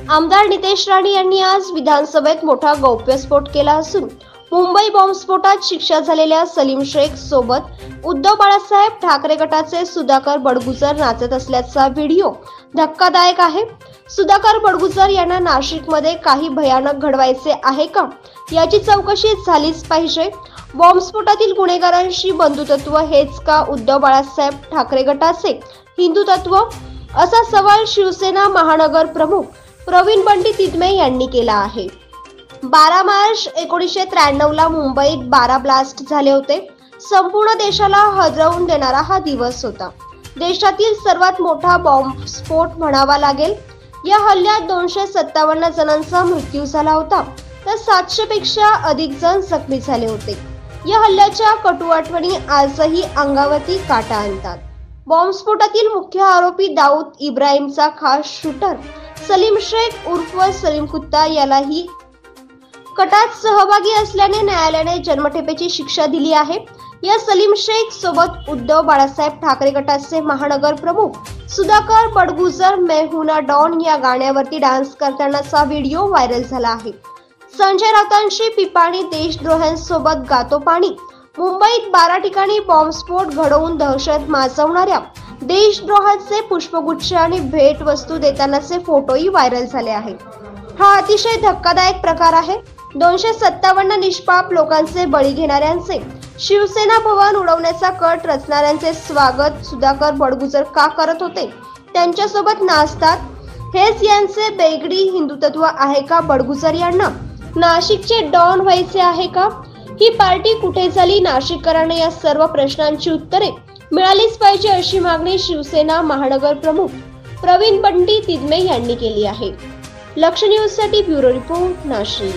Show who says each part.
Speaker 1: आमदार नितेश राणे यांनी आज विधानसभेत मोठा गौप्यस्फोट केला असून मुंबई बॉम्बस्फोटात शिक्षा झालेल्या सलीम शेख सोबत उद्धव बाळासाहेब ठाकरे गटाचे सुधाकर बडगुजर नाचत असल्याचा व्हिडिओ धक्कादायक आहे। सुधाकर बडगुजर यांना नाशिकमध्ये काही भयानक घडवायचे आहे का याची चौकशी झालीच पाहिजे। बॉम्बस्फोटातील गुन्हेगारांशी बंधुत्व हेच का उद्धव बाळासाहेब ठाकरे गटाचे हिंदुत्व, असा सवाल शिवसेना महानगर प्रमुख प्रवीण बंटी तिदमे यांनी केला आहे। 12 मार्च 1993 ला मुंबईत 12 ब्लास्ट झाले होते। संपूर्ण देशाला हादरवून देणारा हा दिवस होता। देशातील सर्वात मोठा बॉम्बस्फोट म्हणावा लागेल। या हल्ल्यात 257 जणांचा मृत्यू झाला होता, तर 700 पेक्षा अधिक जण जखमी झाले होते। या हल्ल्याच्या कटू आठवणी आजही अंगावरती काटा आणतात। बॉम्बस्फोटातील मुख्य आरोपी दाऊद इब्राहिमचा खास शूटर सलीम शेख उर्फ सलीम कुत्ता यालाही कटात सहभागी असल्याने न्यायालयाने जन्मठेपेची शिक्षा दिली आहे। या सलीम शेख सोबत उद्धव बाळासाहेब ठाकरे गटाचे महानगर प्रमुख सुधाकर बडगुजर मैं हूं ना डॉन या गाण्यावरती डान्स करतानाचा व्हिडिओ व्हायरल झाला आहे। संजय राऊतांशी पिपाणी देशद्रोह्यांसोबत गातो पाणी। मुंबईत 12 ठिकाणी बॉम्बस्फोट घडवून दहशत माजवणाऱ्या देशद्रोहाचे पुष्पगुच्छ आणि भेटवस्तू देतानाचे फोटोही व्हायरल झाले आहेत। हा अतिशय धक्कादायक प्रकार आहे। 257 निष्पाप लोकांचे बळी घेणाऱ्यांचे शिवसेना भवन उडवण्याचा कट रचणाऱ्यांचे स्वागत सुधाकर बडगुजर का करत होते? त्यांच्यासोबत नाचतात हेच यांचे बेगडी हिंदुत्व आहे का? बडगुजर यांना नाशिकचे डॉन व्हायचे आहे का? ही पार्टी कुठे झाली? नाशिककरांना या सर्व प्रश्नांची उत्तरे मिळालीच पाहिजे अशी मागणी शिवसेना महानगर प्रमुख प्रवीण बंटी तिदमे यांनी केली आहे। लक्ष न्यूज साठी ब्युरो रिपोर्ट, नाशिक।